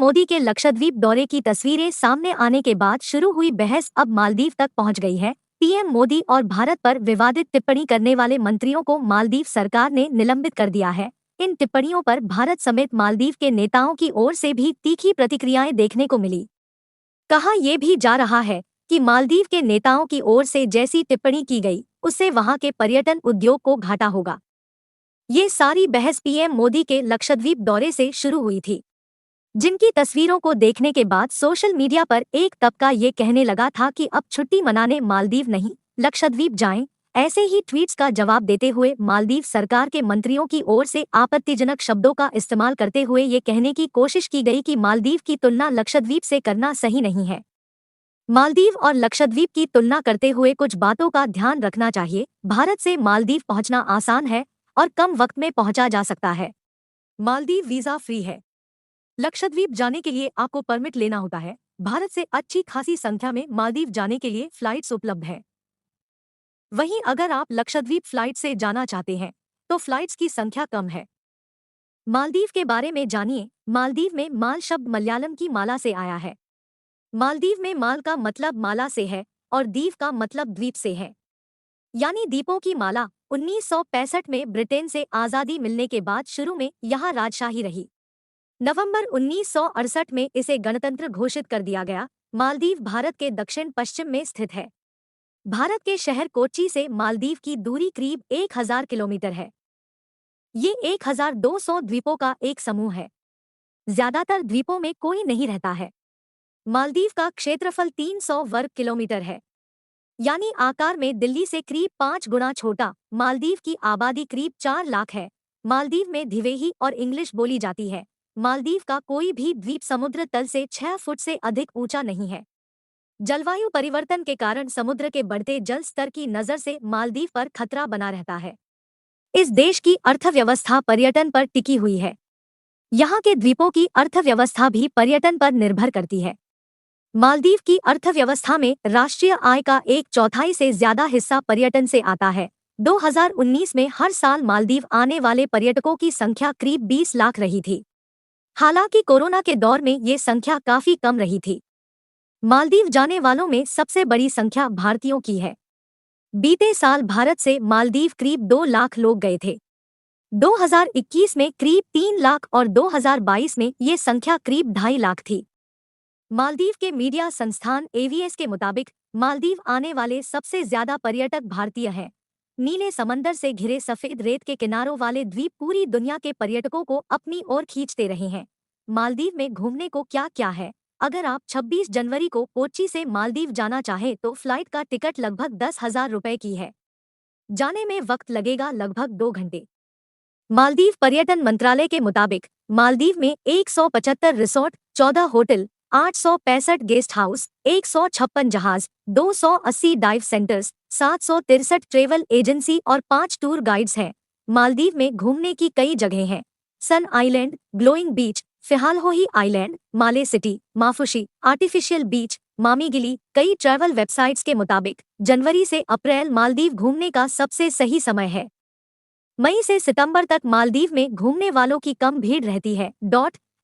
मोदी के लक्षद्वीप दौरे की तस्वीरें सामने आने के बाद शुरू हुई बहस अब मालदीव तक पहुंच गई है। पीएम मोदी और भारत पर विवादित टिप्पणी करने वाले मंत्रियों को मालदीव सरकार ने निलंबित कर दिया है। इन टिप्पणियों पर भारत समेत मालदीव के नेताओं की ओर से भी तीखी प्रतिक्रियाएं देखने को मिली। कहा यह भी जा रहा है कि मालदीव के नेताओं की ओर से जैसी टिप्पणी की गई उससे वहां के पर्यटन उद्योग को घाटा होगा। ये सारी बहस पीएम मोदी के लक्षद्वीप दौरे से शुरू हुई थी, जिनकी तस्वीरों को देखने के बाद सोशल मीडिया पर एक तबका ये कहने लगा था कि अब छुट्टी मनाने मालदीव नहीं लक्षद्वीप जाएं। ऐसे ही ट्वीट्स का जवाब देते हुए मालदीव सरकार के मंत्रियों की ओर से आपत्तिजनक शब्दों का इस्तेमाल करते हुए ये कहने की कोशिश की गई कि मालदीव की तुलना लक्षद्वीप से करना सही नहीं है। मालदीव और लक्षद्वीप की तुलना करते हुए कुछ बातों का ध्यान रखना चाहिए। भारत से मालदीव पहुंचना आसान है और कम वक्त में पहुंचा जा सकता है। मालदीव वीजा फ्री है। लक्षद्वीप जाने के लिए आपको परमिट लेना होता है। भारत से अच्छी खासी संख्या में मालदीव जाने के लिए फ्लाइट्स उपलब्ध हैं। वहीं अगर आप लक्षद्वीप फ्लाइट से जाना चाहते हैं तो फ्लाइट्स की संख्या कम है। मालदीव के बारे में जानिए। मालदीव में माल शब्द मलयालम की माला से आया है। मालदीव में माल का मतलब माला से है और दीव का मतलब द्वीप से है, यानी द्वीपों की माला। 1965 में ब्रिटेन से आज़ादी मिलने के बाद शुरू में यहाँ राजशाही रही। नवंबर 1968 में इसे गणतंत्र घोषित कर दिया गया। मालदीव भारत के दक्षिण पश्चिम में स्थित है। भारत के शहर कोच्चि से मालदीव की दूरी करीब 1000 किलोमीटर है। ये 1200 द्वीपों का एक समूह है। ज्यादातर द्वीपों में कोई नहीं रहता है। मालदीव का क्षेत्रफल 300 वर्ग किलोमीटर है, यानी आकार में दिल्ली से करीब 5 गुना छोटा। मालदीव की आबादी करीब 4 लाख है। मालदीव में धिवेही और इंग्लिश बोली जाती है। मालदीव का कोई भी द्वीप समुद्र तल से 6 फुट से अधिक ऊंचा नहीं है। जलवायु परिवर्तन के कारण समुद्र के बढ़ते जल स्तर की नजर से मालदीव पर खतरा बना रहता है। इस देश की अर्थव्यवस्था पर्यटन पर टिकी हुई है। यहाँ के द्वीपों की अर्थव्यवस्था भी पर्यटन पर निर्भर करती है। मालदीव की अर्थव्यवस्था में राष्ट्रीय आय का 1/4 से ज्यादा हिस्सा पर्यटन से आता है। 2019 में हर साल मालदीव आने वाले पर्यटकों की संख्या करीब 20 लाख रही थी। हालांकि कोरोना के दौर में ये संख्या काफी कम रही थी। मालदीव जाने वालों में सबसे बड़ी संख्या भारतीयों की है। बीते साल भारत से मालदीव करीब 2 लाख लोग गए थे। 2021 में करीब 3 लाख और 2022 में ये संख्या करीब 2.5 लाख थी। मालदीव के मीडिया संस्थान एवीएस के मुताबिक मालदीव आने वाले सबसे ज्यादा पर्यटक भारतीय हैं। नीले समंदर से घिरे सफेद रेत के किनारों वाले द्वीप पूरी दुनिया के पर्यटकों को अपनी ओर खींचते रहे हैं। मालदीव में घूमने को क्या क्या है? अगर आप 26 जनवरी को कोच्चि से मालदीव जाना चाहें तो फ्लाइट का टिकट लगभग 10,000 रुपए की है। जाने में वक्त लगेगा लगभग 2 घंटे। मालदीव पर्यटन मंत्रालय के मुताबिक मालदीव में 175 रिसोर्ट, 14 होटल, 865 गेस्ट हाउस, 156 जहाज, 280 डाइव सेंटर्स, 763 ट्रेवल एजेंसी और 5 टूर गाइड्स हैं। मालदीव में घूमने की कई जगह हैं। सन आइलैंड, ग्लोइंग बीच, फिहालहोही आइलैंड, माले सिटी, माफुशी, आर्टिफिशियल बीच, मामीगिली। कई ट्रैवल वेबसाइट्स के मुताबिक जनवरी से अप्रैल मालदीव घूमने का सबसे सही समय है। मई से सितंबर तक मालदीव में घूमने वालों की कम भीड़ रहती है।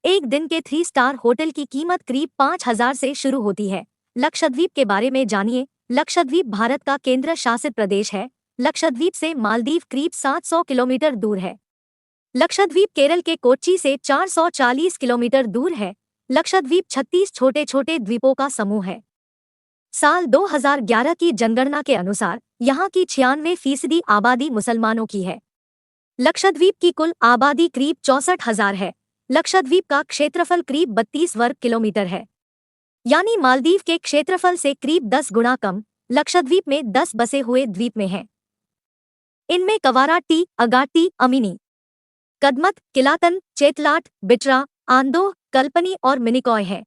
एक दिन के 3 स्टार होटल की कीमत करीब 5,000 से शुरू होती है। लक्षद्वीप के बारे में जानिए। लक्षद्वीप भारत का केंद्र शासित प्रदेश है। लक्षद्वीप से मालदीव करीब 700 किलोमीटर दूर है। लक्षद्वीप केरल के कोच्चि से 440 किलोमीटर दूर है। लक्षद्वीप 36 छोटे छोटे द्वीपों का समूह है। साल 2011 की जनगणना के अनुसार यहाँ की 96% आबादी मुसलमानों की है। लक्षद्वीप की कुल आबादी करीब 64,000 है। लक्षद्वीप का क्षेत्रफल करीब 32 वर्ग किलोमीटर है, यानी मालदीव के क्षेत्रफल से करीब 10 गुना कम। लक्षद्वीप में 10 बसे हुए द्वीप में हैं। इनमें कवाराट्टी, अगाट्टी, अमिनी, कदमत, किलातन, चेतलाट, बिट्रा, आंदोह, कल्पनी और मिनिकॉय है।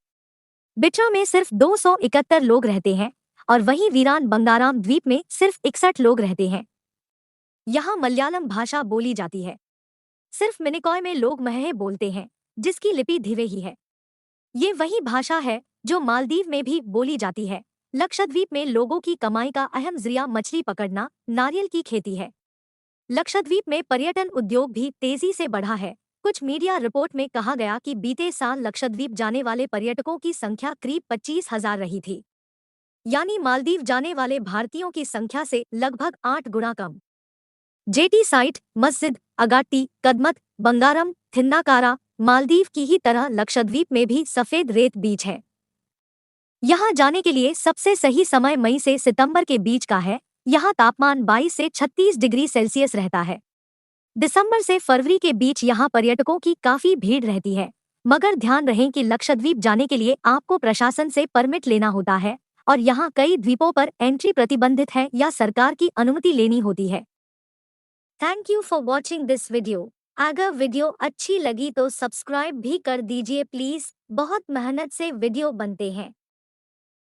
बिट्रा में सिर्फ 271 लोग रहते हैं और वहीं वीरान बंगाराम द्वीप में सिर्फ 61 लोग रहते हैं। यहाँ मलयालम भाषा बोली जाती है। सिर्फ मिनिकॉय में लोग महहे बोलते हैं, जिसकी लिपि धिवेही है। ये वही भाषा है जो मालदीव में भी बोली जाती है। लक्षद्वीप में लोगों की कमाई का अहम जरिया मछली पकड़ना, नारियल की खेती है। लक्षद्वीप में पर्यटन उद्योग भी तेजी से बढ़ा है। कुछ मीडिया रिपोर्ट में कहा गया कि बीते साल लक्षद्वीप जाने वाले पर्यटकों की संख्या करीब 25,000 रही थी, यानी मालदीव जाने वाले भारतीयों की संख्या से लगभग 8 गुना कम। जेटी साइट, मस्जिद, अगाट्टी, कदमत, बंगारम, थिन्नाकारा, मालदीव की ही तरह लक्षद्वीप में भी सफेद रेत बीच है। यहाँ जाने के लिए सबसे सही समय मई से सितंबर के बीच का है। यहाँ तापमान 22 से 36 डिग्री सेल्सियस रहता है। दिसंबर से फरवरी के बीच यहाँ पर्यटकों की काफी भीड़ रहती है, मगर ध्यान रहे कि लक्षद्वीप जाने के लिए आपको प्रशासन से परमिट लेना होता है और यहाँ कई द्वीपों पर एंट्री प्रतिबंधित है या सरकार की अनुमति लेनी होती है। Thank you for watching this video. अगर वीडियो अच्छी लगी तो सब्सक्राइब भी कर दीजिए प्लीज, बहुत मेहनत से वीडियो बनते हैं।